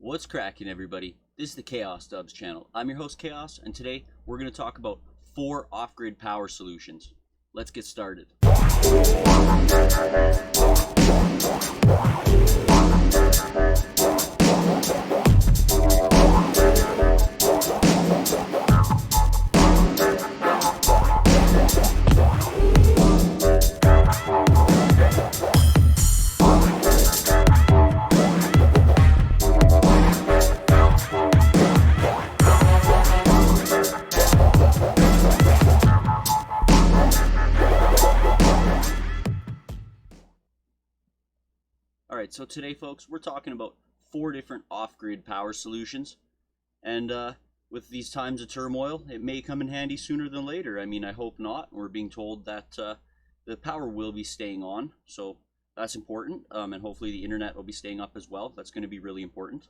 What's cracking, everybody? This is the KhaosDubz channel. I'm your host, Chaos, and today we're going to talk about 4 off-grid power solutions. Let's get started. Alright, so today, folks, we're talking about 4 different off-grid power solutions. And with these times of turmoil, it may come in handy sooner than later. I mean, I hope not. We're being told that the power will be staying on, so that's important. And hopefully the internet will be staying up as well. That's going to be really important.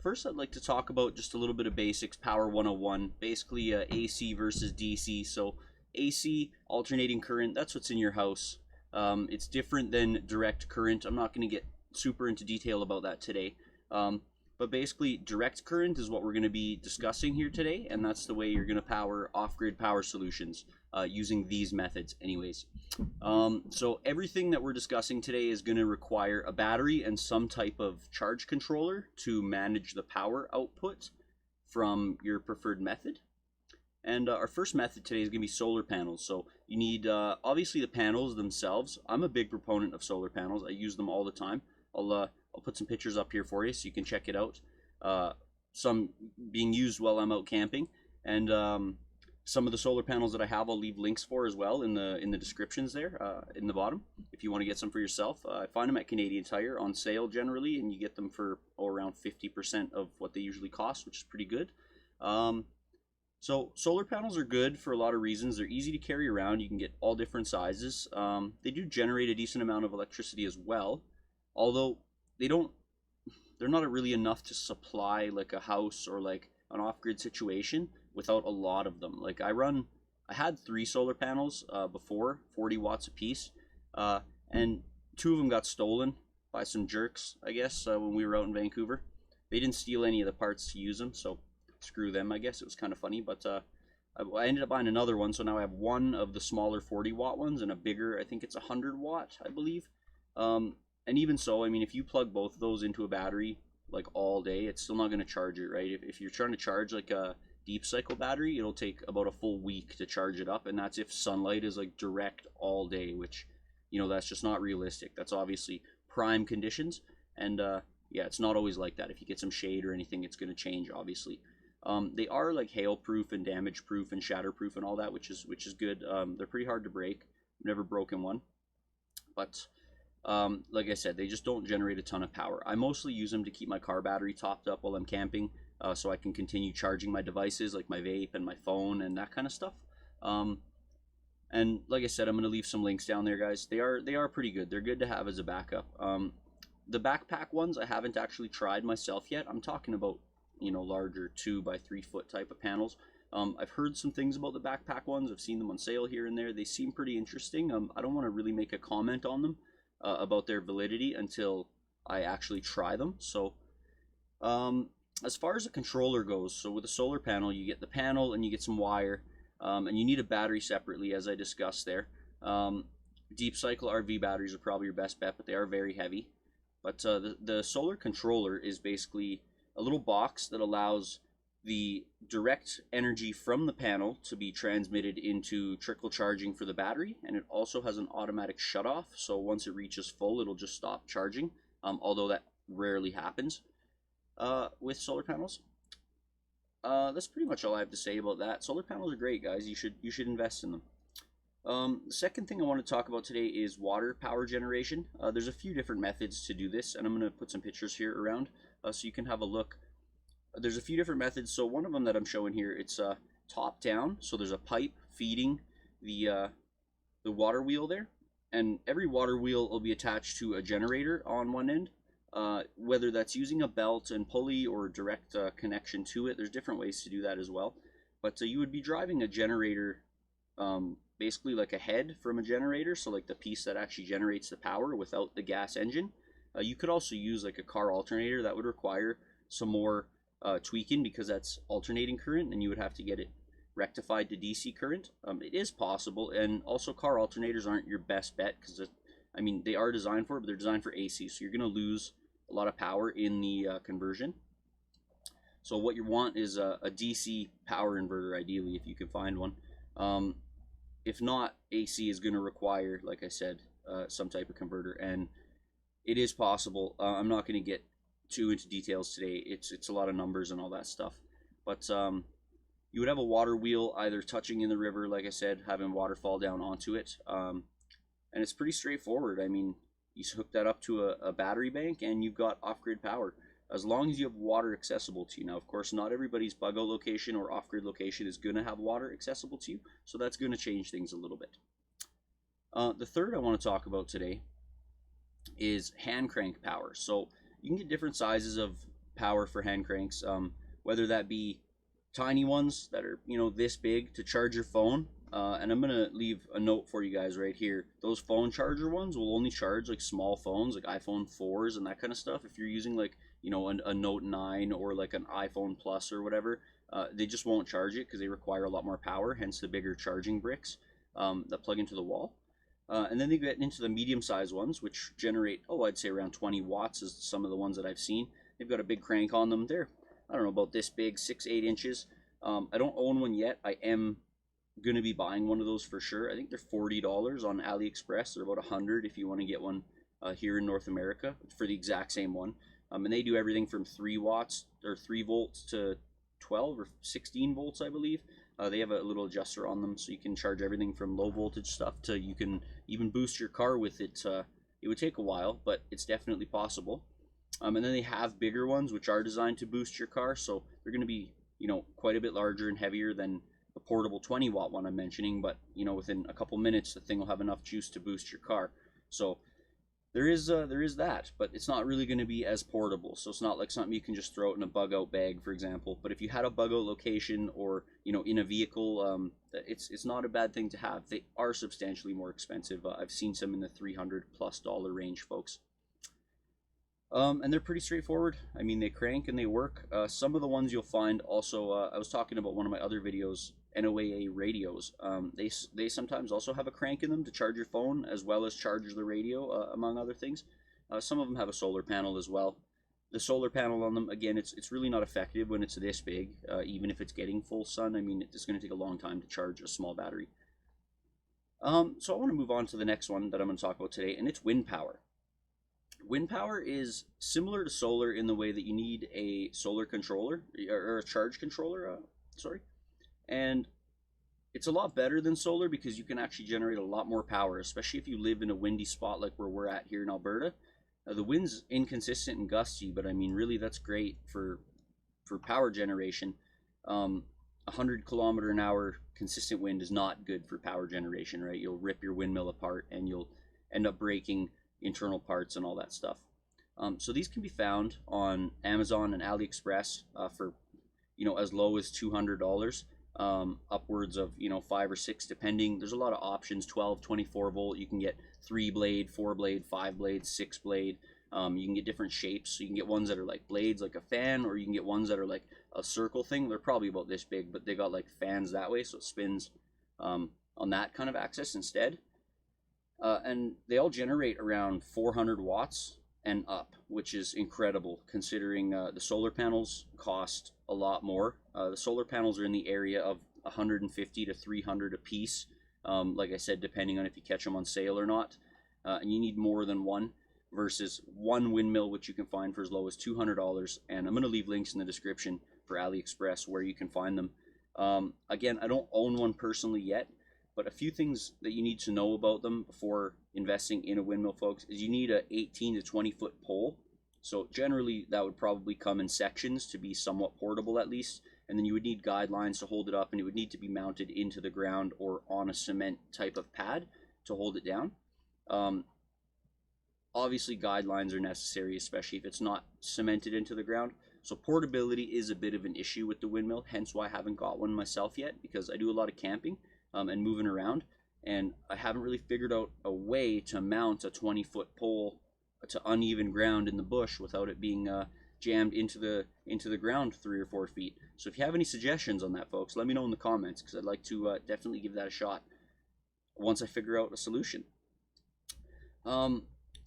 First, I'd like to talk about just a little bit of basics, Power 101, basically AC versus DC. So AC, alternating current, that's what's in your house. It's different than direct current. I'm not going to get super into detail about that today. But basically, direct current is what we're going to be discussing here today, and that's the way you're going to power off-grid power solutions using these methods anyways. So everything that we're discussing today is going to require a battery and some type of charge controller to manage the power output from your preferred method. And our first method today is going to be solar panels. So you need, obviously, the panels themselves. I'm a big proponent of solar panels. I use them all the time. I'll put some pictures up here for you so you can check it out. Some being used while I'm out camping. And some of the solar panels that I have, I'll leave links for as well in the descriptions there in the bottom. If you want to get some for yourself. I find them at Canadian Tire on sale generally, and you get them for around 50% of what they usually cost, which is pretty good. So solar panels are good for a lot of reasons. They're easy to carry around. You can get all different sizes. They do generate a decent amount of electricity as well, although they're not really enough to supply like a house or like an off-grid situation without a lot of them. Like I had 3 solar panels before, 40 watts a piece, and 2 of them got stolen by some jerks, I guess, when we were out in Vancouver. They didn't steal any of the parts to use them, so screw them, I guess. It was kind of funny, but I ended up buying another one, so now I have one of the smaller 40-watt ones and a bigger, I think it's 100-watt, I believe. And even so, I mean, if you plug both of those into a battery like all day, it's still not going to charge it, right? If you're trying to charge like a deep cycle battery, it'll take about a full week to charge it up, and that's if sunlight is like direct all day, which, you know, that's just not realistic. That's obviously prime conditions, and yeah, it's not always like that. If you get some shade or anything, it's going to change, obviously. They are like hail-proof and damage-proof and shatter-proof and all that, which is good. They're pretty hard to break. I've never broken one, but like I said, they just don't generate a ton of power. I mostly use them to keep my car battery topped up while I'm camping, so I can continue charging my devices like my vape and my phone and that kind of stuff. And like I said, I'm going to leave some links down there, guys. They are pretty good. They're good to have as a backup. The backpack ones I haven't actually tried myself yet. I'm talking about, you know, larger 2 by 3 foot type of panels. I've heard some things about the backpack ones. I've seen them on sale here and there. They seem pretty interesting. I don't want to really make a comment on them about their validity until I actually try them. So as far as the controller goes, so with a solar panel, you get the panel and you get some wire, and you need a battery separately, as I discussed there. Deep cycle RV batteries are probably your best bet, but they are very heavy. But the solar controller is basically a little box that allows the direct energy from the panel to be transmitted into trickle charging for the battery, and it also has an automatic shutoff, so once it reaches full, it'll just stop charging, although that rarely happens with solar panels. That's pretty much all I have to say about that. Solar panels are great, guys. You should invest in them. The second thing I want to talk about today is water power generation. There's a few different methods to do this, and I'm going to put some pictures here around so you can have a look. There's a few different methods. So one of them that I'm showing here, it's top down. So there's a pipe feeding the water wheel there, and every water wheel will be attached to a generator on one end. Whether that's using a belt and pulley or direct connection to it, there's different ways to do that as well. But you would be driving a generator, basically like a head from a generator, so like the piece that actually generates the power without the gas engine. You could also use like a car alternator. That would require some more tweaking because that's alternating current, and you would have to get it rectified to DC current. It is possible, and also car alternators aren't your best bet because I mean, they are designed for it, but they're designed for AC, so you're going to lose a lot of power in the conversion. So what you want is a DC power inverter, ideally, if you can find one. If not, AC is going to require, like I said, some type of converter, and it is possible. I'm not going to get too into details today. It's a lot of numbers and all that stuff, but you would have a water wheel either touching in the river, like I said, having water fall down onto it. And it's pretty straightforward. I mean, you hook that up to a battery bank and you've got off-grid power. As long as you have water accessible to you. Now, of course, not everybody's bug-out location or off-grid location is going to have water accessible to you, so that's going to change things a little bit. The third I want to talk about today is hand crank power. So you can get different sizes of power for hand cranks, whether that be tiny ones that are, you know, this big to charge your phone. And I'm going to leave a note for you guys right here. Those phone charger ones will only charge like small phones, like iPhone 4s and that kind of stuff. If you're using like, you know, a Note 9 or like an iPhone Plus or whatever, they just won't charge it because they require a lot more power, hence the bigger charging bricks that plug into the wall. And then they get into the medium-sized ones, which generate, I'd say around 20 watts is some of the ones that I've seen. They've got a big crank on them. They're, I don't know, about this big, 6-8 inches. I don't own one yet. I am going to be buying one of those for sure. I think they're $40 on AliExpress. They're about $100 if you want to get one here in North America for the exact same one. And they do everything from 3 watts or 3 volts to 12 or 16 volts, I believe. They have a little adjuster on them, so you can charge everything from low voltage stuff to you can even boost your car with it. It would take a while, but it's definitely possible. And then they have bigger ones, which are designed to boost your car, so they're going to be, you know, quite a bit larger and heavier than the portable 20-watt one I'm mentioning. But, you know, within a couple minutes, the thing will have enough juice to boost your car. So there is that, but it's not really going to be as portable. So it's not like something you can just throw it in a bug-out bag, for example. But if you had a bug-out location or, you know, in a vehicle, it's not a bad thing to have. They are substantially more expensive. I've seen some in the $300+ range, folks. And they're pretty straightforward. I mean, they crank and they work. Some of the ones you'll find also, I was talking about one of my other videos, NOAA radios. They sometimes also have a crank in them to charge your phone as well as charge the radio, among other things. Some of them have a solar panel as well. The solar panel on them, again, it's really not effective when it's this big, even if it's getting full sun. I mean, it's going to take a long time to charge a small battery. So I want to move on to the next one that I'm going to talk about today, and it's wind power. Wind power is similar to solar in the way that you need a solar controller, or a charge controller, and it's a lot better than solar because you can actually generate a lot more power, especially if you live in a windy spot like where we're at here in Alberta. The wind's inconsistent and gusty, but I mean, really that's great for power generation. 100-kilometer-an-hour consistent wind is not good for power generation, right? You'll rip your windmill apart and you'll end up breaking internal parts and all that stuff. So these can be found on Amazon and AliExpress for, you know, as low as $200, upwards of, you know, 5 or 6 depending. There's a lot of options. 12, 24 volt. You can get 3-blade, 4-blade, 5-blade, 6-blade. You can get different shapes. So you can get ones that are like blades, like a fan, or you can get ones that are like a circle thing. They're probably about this big, but they got like fans that way, so it spins on that kind of axis instead. And they all generate around 400 watts and up, which is incredible considering the solar panels cost a lot more. The solar panels are in the area of 150 to 300 a piece, like I said, depending on if you catch them on sale or not. And you need more than one versus one windmill, which you can find for as low as $200. And I'm going to leave links in the description for AliExpress where you can find them. Again, I don't own one personally yet, but a few things that you need to know about them before investing in a windmill, folks, is you need a 18 to 20 foot pole. So generally that would probably come in sections to be somewhat portable at least. And then you would need guidelines to hold it up, and it would need to be mounted into the ground or on a cement type of pad to hold it down. Obviously guidelines are necessary, especially if it's not cemented into the ground. So portability is a bit of an issue with the windmill, hence why I haven't got one myself yet, because I do a lot of camping and moving around, and I haven't really figured out a way to mount a 20-foot pole uneven ground in the bush without it being jammed into the ground 3 or 4 feet. So if you have any suggestions on that, folks, let me know in the comments, because I'd like to definitely give that a shot once I figure out a solution.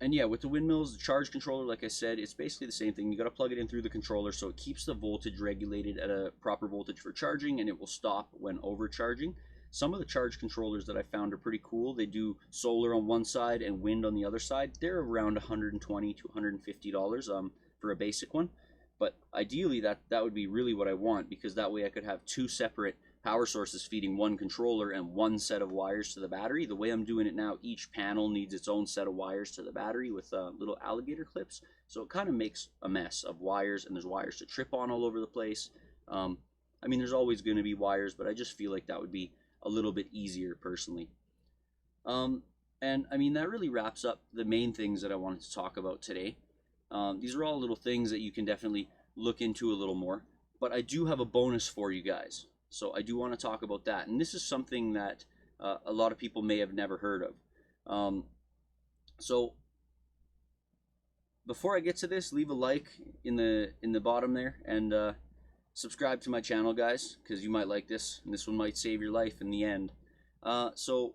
And yeah, with the windmills, the charge controller, like I said, it's basically the same thing. You got to plug it in through the controller so it keeps the voltage regulated at a proper voltage for charging, and it will stop when overcharging. Some of the charge controllers that I found are pretty cool. They do solar on one side and wind on the other side. They're around $120 to $150 for a basic one. But ideally, that would be really what I want, because that way I could have 2 separate power sources feeding one controller and 1 set of wires to the battery. The way I'm doing it now, each panel needs its own set of wires to the battery with little alligator clips. So it kind of makes a mess of wires, and there's wires to trip on all over the place. I mean, there's always going to be wires, but I just feel like that would be a little bit easier personally. And I mean, that really wraps up the main things that I wanted to talk about today. These are all little things that you can definitely look into a little more, but I do have a bonus for you guys. So I do want to talk about that, and this is something that a lot of people may have never heard of. So before I get to this, leave a like in the bottom there, and subscribe to my channel, guys, because you might like this, and this one might save your life in the end. So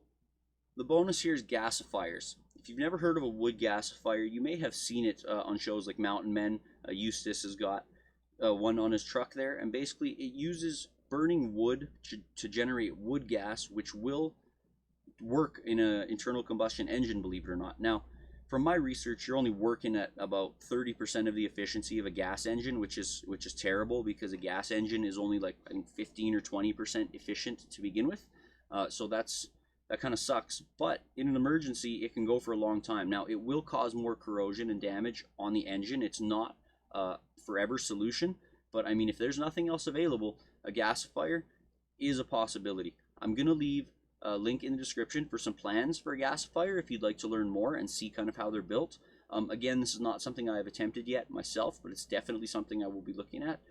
the bonus here is gasifiers. If you've never heard of a wood gasifier, you may have seen it on shows like Mountain Men. Eustace has got one on his truck there, and basically it uses burning wood to generate wood gas, which will work in an internal combustion engine, believe it or not. Now, from my research, you're only working at about 30% of the efficiency of a gas engine, which is terrible, because a gas engine is only like, I think, 15 or 20% efficient to begin with. So that kind of sucks. But in an emergency, it can go for a long time. Now, it will cause more corrosion and damage on the engine. It's not a forever solution, but I mean, if there's nothing else available, a gasifier is a possibility. I'm going to leave a link in the description for some plans for a gasifier if you'd like to learn more and see kind of how they're built. Again, this is not something I have attempted yet myself, but it's definitely something I will be looking at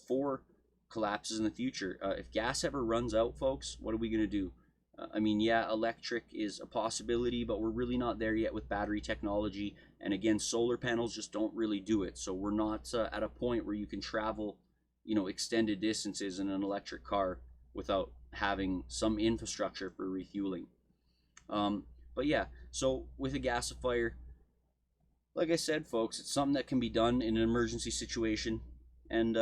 for collapses in the future. If gas ever runs out, folks, what are we going to do? I mean, yeah, electric is a possibility, but we're really not there yet with battery technology. And again, solar panels just don't really do it. So we're not at a point where you can travel, extended distances in an electric car without having some infrastructure for refueling. But yeah, so with a gasifier, like I said, folks, it's something that can be done in an emergency situation, and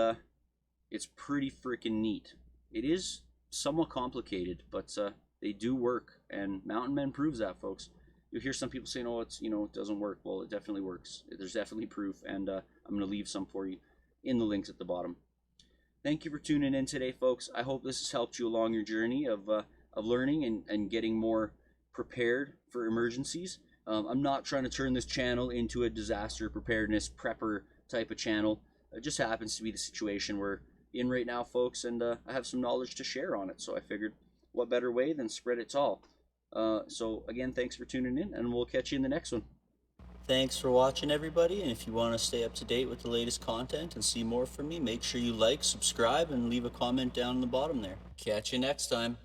it's pretty freaking neat. It is somewhat complicated, but they do work, and Mountain Men proves that, folks. You'll hear some people saying, "Oh, it doesn't work." Well, it definitely works. There's definitely proof, and I'm going to leave some for you in the links at the bottom. Thank you for tuning in today, folks. I hope this has helped you along your journey of learning and getting more prepared for emergencies. I'm not trying to turn this channel into a disaster preparedness prepper type of channel. It just happens to be the situation we're in right now, folks, and I have some knowledge to share on it, so I figured what better way than spread it all. So again, thanks for tuning in, and we'll catch you in the next one. Thanks for watching, everybody, and if you want to stay up to date with the latest content and see more from me, make sure you like, subscribe, and leave a comment down in the bottom there. Catch you next time.